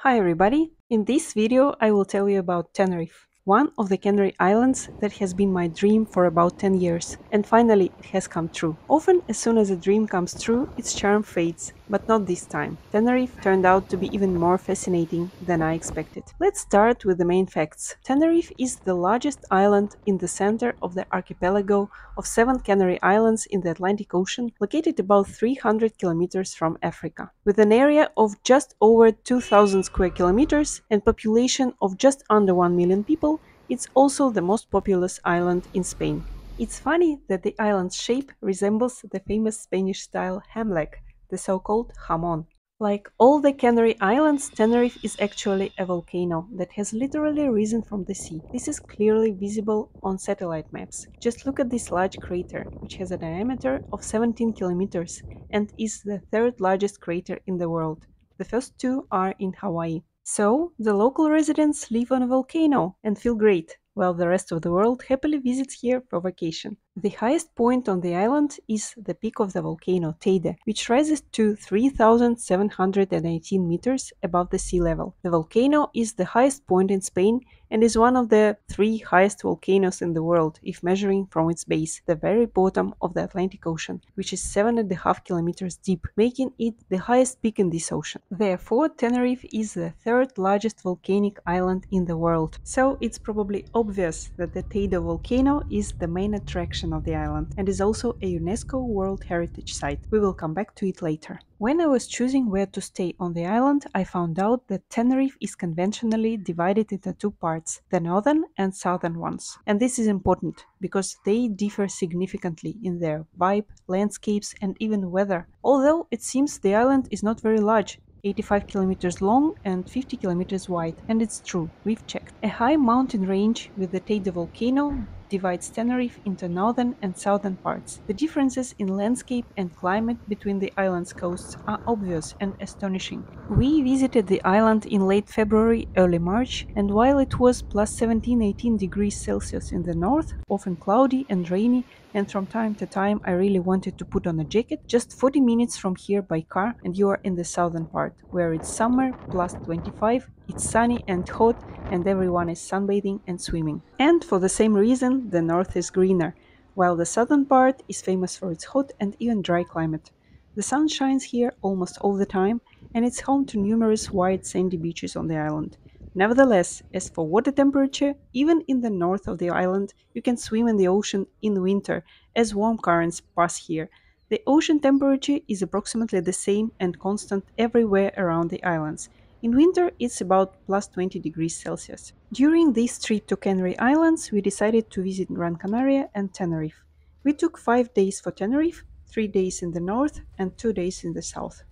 Hi everybody! In this video I will tell you about Tenerife, one of the Canary Islands that has been my dream for about 10 years, and finally it has come true. Often as soon as a dream comes true, its charm fades, but not this time. Tenerife turned out to be even more fascinating than I expected. Let's start with the main facts. Tenerife is the largest island in the center of the archipelago of 7 Canary Islands in the Atlantic Ocean, located about 300 kilometers from Africa. With an area of just over 2,000 square kilometers and population of just under 1 million people, it's also the most populous island in Spain. It's funny that the island's shape resembles the famous Spanish-style ham leg, the so-called jamón. Like all the Canary Islands, Tenerife is actually a volcano that has literally risen from the sea. This is clearly visible on satellite maps. Just look at this large crater, which has a diameter of 17 kilometers and is the third largest crater in the world. The first two are in Hawaii. So, the local residents live on a volcano and feel great, while the rest of the world happily visits here for vacation. The highest point on the island is the peak of the volcano, Teide, which rises to 3,718 meters above the sea level. The volcano is the highest point in Spain and is one of the 3 highest volcanoes in the world if measuring from its base, the very bottom of the Atlantic Ocean, which is 7.5 kilometers deep, making it the highest peak in this ocean. Therefore, Tenerife is the third largest volcanic island in the world. So it's probably obvious that the Teide volcano is the main attraction of the island and is also a UNESCO World Heritage Site. We will come back to it later. When I was choosing where to stay on the island, I found out that Tenerife is conventionally divided into 2 parts, the northern and southern ones. And this is important because they differ significantly in their vibe, landscapes and even weather. Although it seems the island is not very large, 85 kilometers long and 50 kilometers wide, and it's true, we've checked. A high mountain range with the Teide volcano divides Tenerife into northern and southern parts. The differences in landscape and climate between the island's coasts are obvious and astonishing. We visited the island in late February, early March, and while it was plus 17-18 degrees Celsius in the north, often cloudy and rainy, and from time to time I really wanted to put on a jacket, just 40 minutes from here by car and you are in the southern part, where it's summer, plus 25, it's sunny and hot, and everyone is sunbathing and swimming. And for the same reason, the north is greener, while the southern part is famous for its hot and even dry climate. The sun shines here almost all the time, and it's home to numerous wide sandy beaches on the island. Nevertheless, as for water temperature, even in the north of the island, you can swim in the ocean in winter, as warm currents pass here. The ocean temperature is approximately the same and constant everywhere around the islands. In winter, it's about plus 20 degrees Celsius. During this trip to Canary Islands, we decided to visit Gran Canaria and Tenerife. We took 5 days for Tenerife, 3 days in the north and 2 days in the south.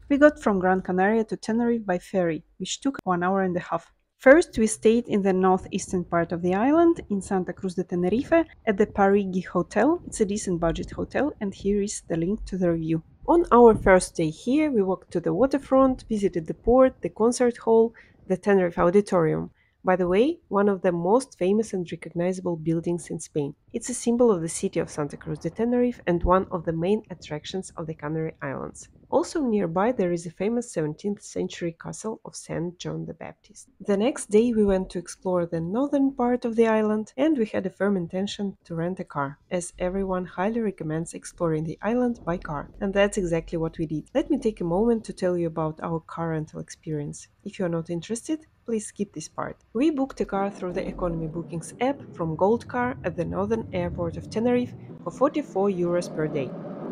We got from Gran Canaria to Tenerife by ferry, which took 1 hour and a half. First, we stayed in the northeastern part of the island, in Santa Cruz de Tenerife, at the Parigi Hotel. It's a decent budget hotel, and here is the link to the review. On our first day here, we walked to the waterfront, visited the port, the concert hall, the Tenerife Auditorium. By the way, one of the most famous and recognizable buildings in Spain. It's a symbol of the city of Santa Cruz de Tenerife and one of the main attractions of the Canary Islands. Also nearby there is a famous 17th century castle of St. John the Baptist. The next day we went to explore the northern part of the island and we had a firm intention to rent a car, as everyone highly recommends exploring the island by car. And that's exactly what we did. Let me take a moment to tell you about our car rental experience. If you are not interested, please skip this part. We booked a car through the Economy Bookings app from Gold Car at the northern airport of Tenerife for 44 euros per day.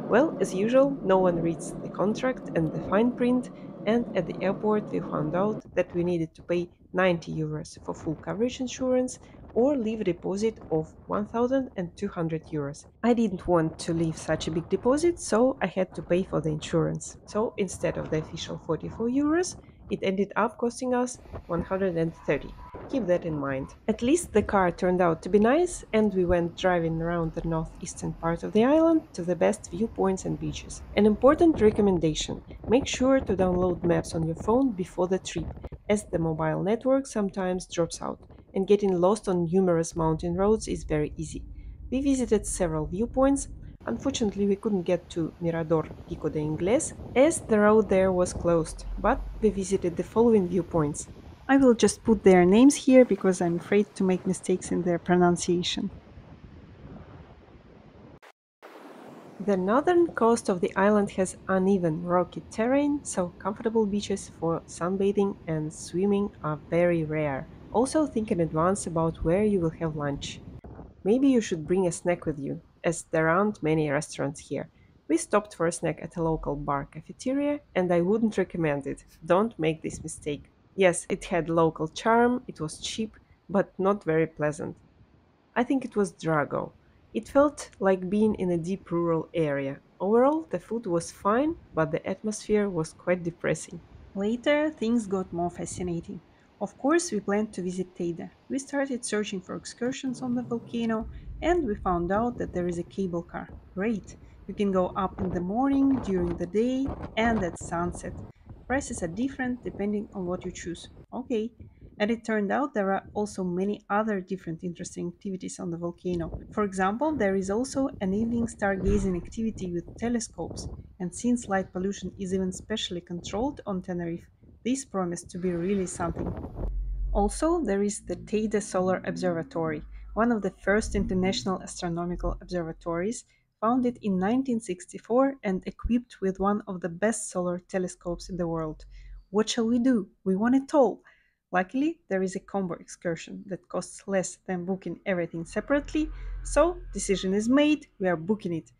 Well, as usual, no one reads the contract and the fine print, and at the airport we found out that we needed to pay 90 euros for full coverage insurance or leave a deposit of 1,200 euros. I didn't want to leave such a big deposit, so I had to pay for the insurance. So instead of the official 44 euros, it ended up costing us 130. Keep that in mind. At least the car turned out to be nice, and we went driving around the northeastern part of the island to the best viewpoints and beaches. An important recommendation: make sure to download maps on your phone before the trip, as the mobile network sometimes drops out, and getting lost on numerous mountain roads is very easy. We visited several viewpoints, Unfortunately, we couldn't get to Mirador Pico de Ingles as the road there was closed, but we visited the following viewpoints. I will just put their names here because I'm afraid to make mistakes in their pronunciation. The northern coast of the island has uneven, rocky terrain, so comfortable beaches for sunbathing and swimming are very rare. Also, think in advance about where you will have lunch. Maybe you should bring a snack with you, as there aren't many restaurants here. We stopped for a snack at a local bar cafeteria, and I wouldn't recommend it. Don't make this mistake. Yes, it had local charm, it was cheap, but not very pleasant. I think it was Drago. It felt like being in a deep rural area. Overall, the food was fine, but the atmosphere was quite depressing. Later, things got more fascinating. Of course, we planned to visit Teide. We started searching for excursions on the volcano, and we found out that there is a cable car. Great! You can go up in the morning, during the day, and at sunset. Prices are different depending on what you choose. Okay. And it turned out there are also many other different interesting activities on the volcano. For example, there is also an evening stargazing activity with telescopes. And since light pollution is even specially controlled on Tenerife, this promised to be really something. Also, there is the Teide Solar Observatory, one of the first international astronomical observatories, founded in 1964 and equipped with one of the best solar telescopes in the world. What shall we do? We want it all. Luckily, there is a combo excursion that costs less than booking everything separately, so decision is made, we are booking it.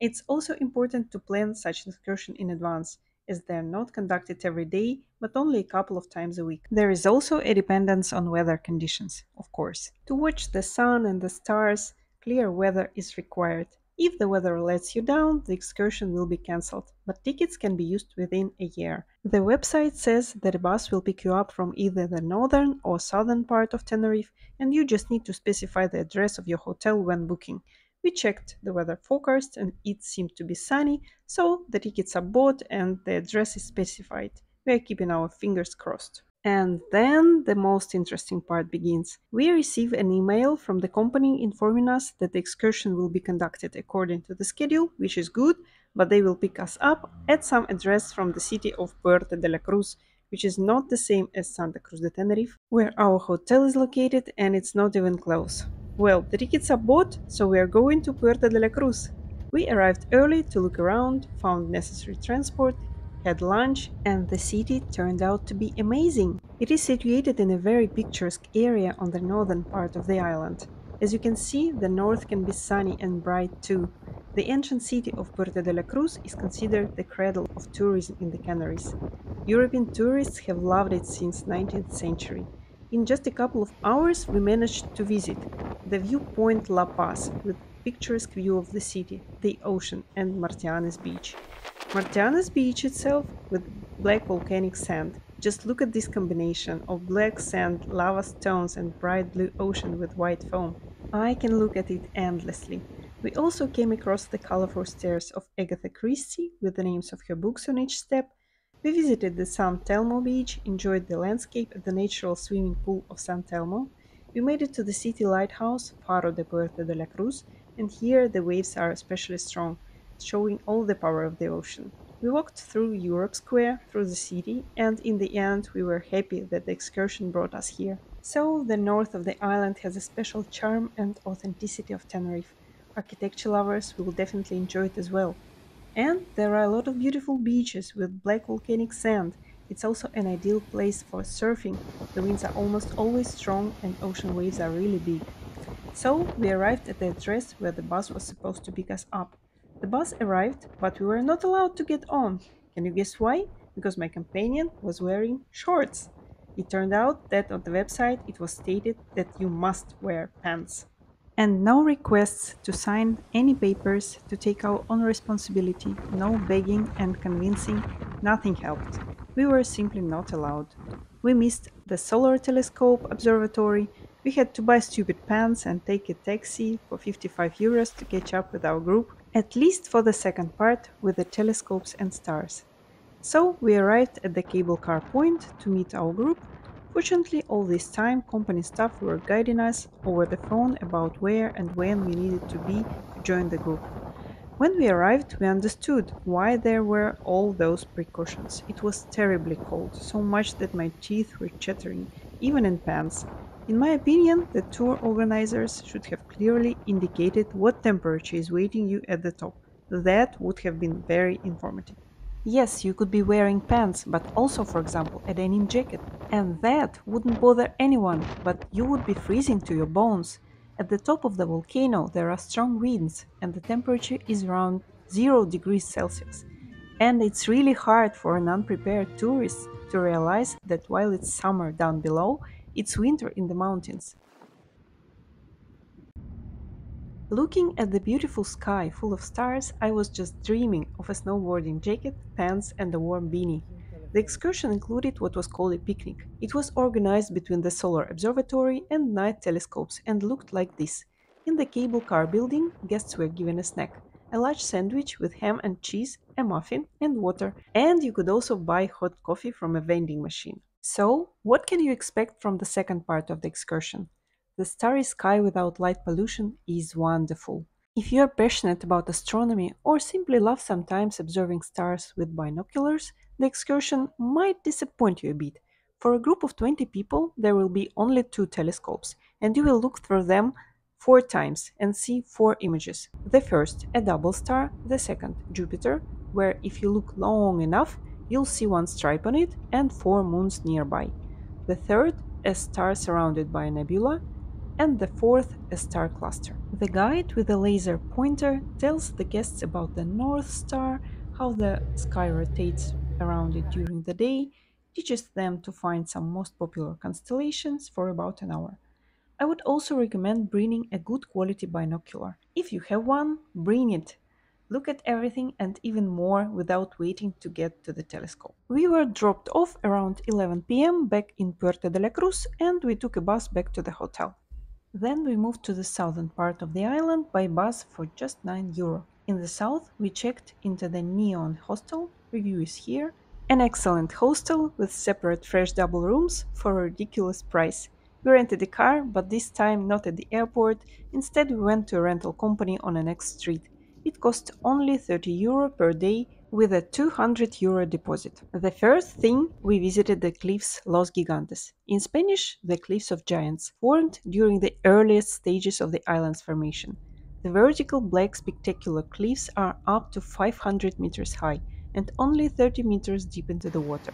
It's also important to plan such an excursion in advance, as they are not conducted every day, but only a couple of times a week. There is also a dependence on weather conditions, of course. To watch the sun and the stars, clear weather is required. If the weather lets you down, the excursion will be cancelled, but tickets can be used within a year. The website says that a bus will pick you up from either the northern or southern part of Tenerife, and you just need to specify the address of your hotel when booking. We checked the weather forecast and it seemed to be sunny, so the tickets are bought and the address is specified. We are keeping our fingers crossed. And then the most interesting part begins. We receive an email from the company informing us that the excursion will be conducted according to the schedule, which is good, but they will pick us up at some address from the city of Puerto de la Cruz, which is not the same as Santa Cruz de Tenerife, where our hotel is located, and it's not even close. Well, the tickets are bought, so we are going to Puerto de la Cruz. We arrived early to look around, found necessary transport, had lunch, and the city turned out to be amazing. It is situated in a very picturesque area on the northern part of the island. As you can see, the north can be sunny and bright too. The ancient city of Puerto de la Cruz is considered the cradle of tourism in the Canaries. European tourists have loved it since 19th century. In just a couple of hours, we managed to visit the viewpoint La Paz with picturesque view of the city, the ocean, and Martianes Beach. Martianes Beach itself with black volcanic sand. Just look at this combination of black sand, lava stones, and bright blue ocean with white foam. I can look at it endlessly. We also came across the colorful stairs of Agatha Christie with the names of her books on each step. We visited the San Telmo beach, enjoyed the landscape at the natural swimming pool of San Telmo. We made it to the city lighthouse, Faro de Puerto de la Cruz, and here the waves are especially strong, showing all the power of the ocean. We walked through Europe Square, through the city, and in the end we were happy that the excursion brought us here. So, the north of the island has a special charm and authenticity of Tenerife. Architecture lovers will definitely enjoy it as well. And there are a lot of beautiful beaches with black volcanic sand. It's also an ideal place for surfing. The winds are almost always strong and ocean waves are really big. So we arrived at the address where the bus was supposed to pick us up. The bus arrived, but we were not allowed to get on. Can you guess why? Because my companion was wearing shorts. It turned out that on the website it was stated that you must wear pants. And no requests to sign any papers, to take our own responsibility, no begging and convincing, nothing helped. We were simply not allowed. We missed the Solar Telescope Observatory, we had to buy stupid pants and take a taxi for 55 euros to catch up with our group, at least for the second part with the telescopes and stars. So we arrived at the cable car point to meet our group. Fortunately, all this time, company staff were guiding us over the phone about where and when we needed to be to join the group. When we arrived, we understood why there were all those precautions. It was terribly cold, so much that my teeth were chattering, even in pants. In my opinion, the tour organizers should have clearly indicated what temperature is waiting you at the top. That would have been very informative. Yes, you could be wearing pants, but also, for example, a denim jacket. And that wouldn't bother anyone, but you would be freezing to your bones. At the top of the volcano, there are strong winds, and the temperature is around 0 degrees Celsius. And it's really hard for an unprepared tourist to realize that while it's summer down below, it's winter in the mountains. Looking at the beautiful sky full of stars, I was just dreaming of a snowboarding jacket, pants, and a warm beanie. The excursion included what was called a picnic. It was organized between the solar observatory and night telescopes and looked like this. In the cable car building, guests were given a snack, a large sandwich with ham and cheese, a muffin, and water, and you could also buy hot coffee from a vending machine. So, what can you expect from the second part of the excursion? The starry sky without light pollution is wonderful. If you are passionate about astronomy or simply love sometimes observing stars with binoculars, the excursion might disappoint you a bit. For a group of 20 people, there will be only two telescopes, and you will look through them four times and see four images. The first, a double star, the second, Jupiter, where if you look long enough, you'll see one stripe on it and four moons nearby. The third, a star surrounded by a nebula, and the fourth, a star cluster. The guide with a laser pointer tells the guests about the North Star, how the sky rotates around it during the day, teaches them to find some most popular constellations for about an hour. I would also recommend bringing a good quality binocular. If you have one, bring it. Look at everything and even more without waiting to get to the telescope. We were dropped off around 11 p.m. back in Puerto de la Cruz and we took a bus back to the hotel. Then we moved to the southern part of the island by bus for just €9. In the south, we checked into the Neon Hostel, review is here, an excellent hostel with separate fresh double rooms for a ridiculous price. We rented a car, but this time not at the airport, instead we went to a rental company on the next street. It cost only €30 per day with a €200 deposit. The first thing, we visited the cliffs Los Gigantes, in Spanish, the Cliffs of Giants, formed during the earliest stages of the island's formation. The vertical black spectacular cliffs are up to 500 meters high and only 30 meters deep into the water.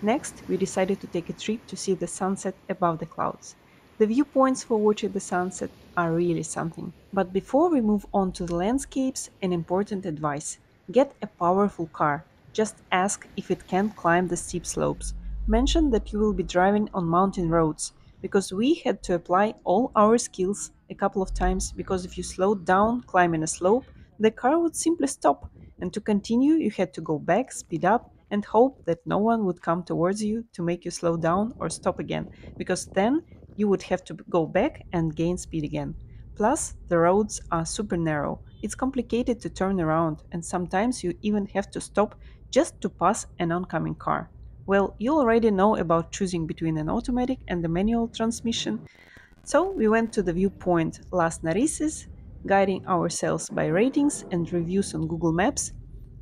Next, we decided to take a trip to see the sunset above the clouds. The viewpoints for watching the sunset are really something. But before we move on to the landscapes, an important advice. Get a powerful car. Just ask if it can climb the steep slopes. Mention that you will be driving on mountain roads, because we had to apply all our skills a couple of times because if you slowed down climbing a slope, the car would simply stop, and to continue you had to go back, speed up, and hope that no one would come towards you to make you slow down or stop again, because then you would have to go back and gain speed again. Plus, the roads are super narrow. It's complicated to turn around, and sometimes you even have to stop just to pass an oncoming car. Well, you already know about choosing between an automatic and a manual transmission, so we went to the viewpoint Las Narices, guiding ourselves by ratings and reviews on Google Maps,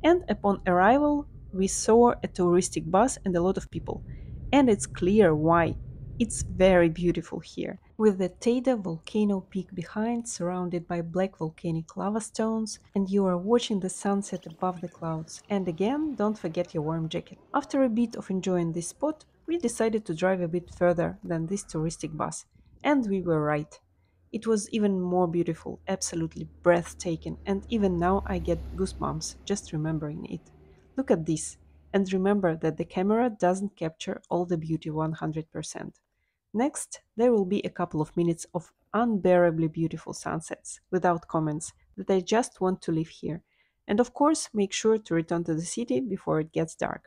and upon arrival, we saw a touristic bus and a lot of people. And it's clear why. It's very beautiful here, with the Teide volcano peak behind, surrounded by black volcanic lava stones, and you are watching the sunset above the clouds. And again, don't forget your warm jacket. After a bit of enjoying this spot, we decided to drive a bit further than this touristic bus. And we were right. It was even more beautiful, absolutely breathtaking, and even now I get goosebumps just remembering it. Look at this, and remember that the camera doesn't capture all the beauty 100%. Next, there will be a couple of minutes of unbearably beautiful sunsets, without comments, that I just want to live here. And of course, make sure to return to the city before it gets dark.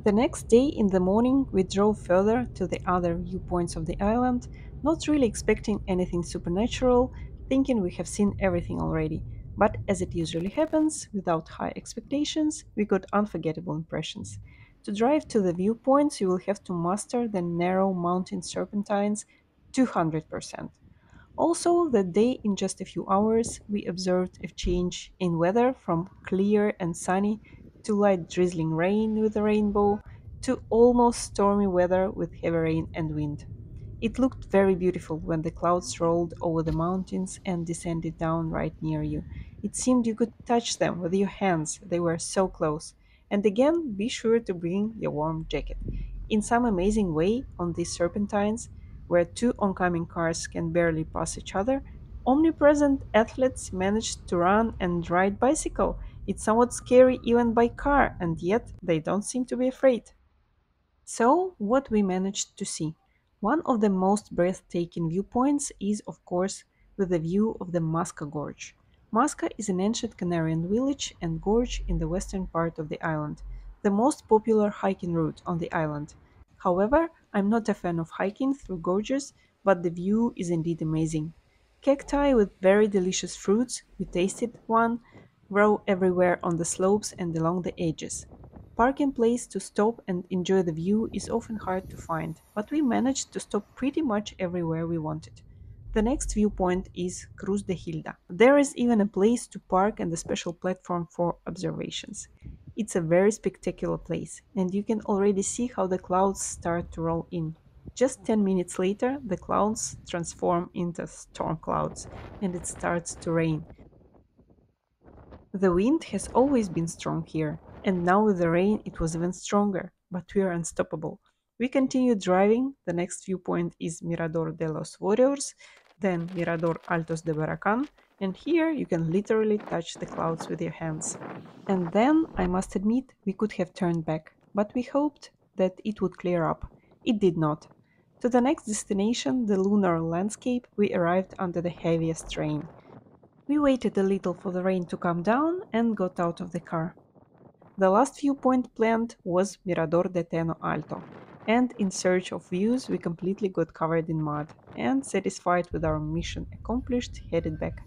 The next day in the morning, we drove further to the other viewpoints of the island, not really expecting anything supernatural, thinking we have seen everything already. But as it usually happens, without high expectations, we got unforgettable impressions. To drive to the viewpoints, you will have to master the narrow mountain serpentines 200%. Also, that day, in just a few hours, we observed a change in weather from clear and sunny to light drizzling rain with a rainbow to almost stormy weather with heavy rain and wind. It looked very beautiful when the clouds rolled over the mountains and descended down right near you. It seemed you could touch them with your hands, they were so close. And again, be sure to bring your warm jacket. In some amazing way, on these serpentines, where two oncoming cars can barely pass each other, omnipresent athletes managed to run and ride bicycle. It's somewhat scary even by car, and yet they don't seem to be afraid. So, what we managed to see. One of the most breathtaking viewpoints is, of course, with the view of the Masca Gorge. Masca is an ancient Canarian village and gorge in the western part of the island, the most popular hiking route on the island. However, I'm not a fan of hiking through gorges, but the view is indeed amazing. Cacti with very delicious fruits, we tasted one, grow everywhere on the slopes and along the edges. Parking place to stop and enjoy the view is often hard to find, but we managed to stop pretty much everywhere we wanted. The next viewpoint is Cruz de Hilda. There is even a place to park and a special platform for observations. It's a very spectacular place, and you can already see how the clouds start to roll in. Just 10 minutes later, the clouds transform into storm clouds, and it starts to rain. The wind has always been strong here, and now with the rain it was even stronger, but we are unstoppable. We continue driving. The next viewpoint is Mirador de los Warriors, then Mirador Altos de Barracan, and here you can literally touch the clouds with your hands. And then, I must admit, we could have turned back, but we hoped that it would clear up. It did not. To the next destination, the lunar landscape, we arrived under the heaviest rain. We waited a little for the rain to come down and got out of the car. The last viewpoint planned was Mirador de Teno Alto, and in search of views we completely got covered in mud, and satisfied with our mission accomplished, headed back.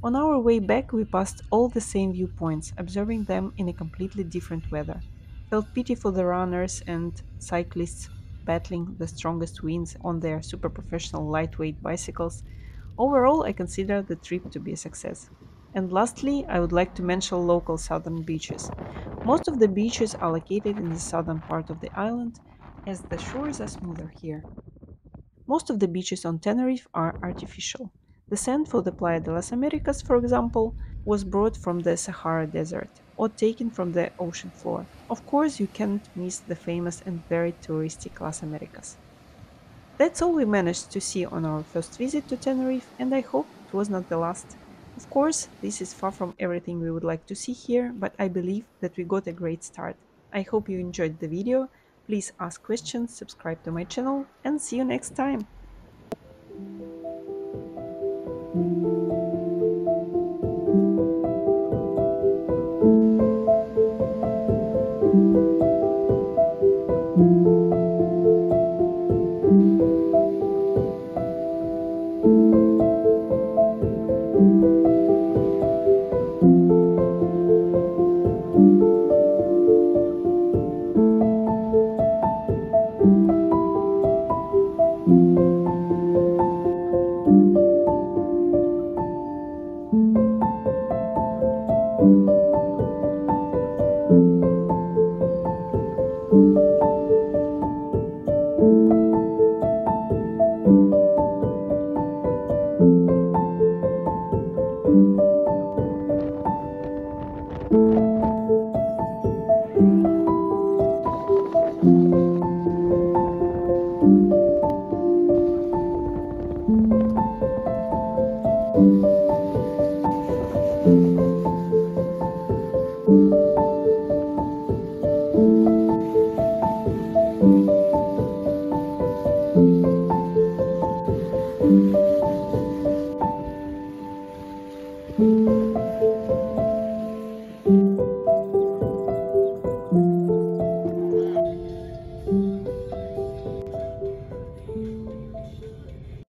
On our way back we passed all the same viewpoints, observing them in a completely different weather. Felt pity for the runners and cyclists battling the strongest winds on their super professional lightweight bicycles. Overall, I consider the trip to be a success. And lastly, I would like to mention local southern beaches. Most of the beaches are located in the southern part of the island, as the shores are smoother here. Most of the beaches on Tenerife are artificial. The sand for the Playa de las Americas, for example, was brought from the Sahara Desert or taken from the ocean floor. Of course, you can't miss the famous and very touristic Las Americas. That's all we managed to see on our first visit to Tenerife, and I hope it was not the last. Of course, this is far from everything we would like to see here, but I believe that we got a great start. I hope you enjoyed the video. Please ask questions, subscribe to my channel, and see you next time! Thank you.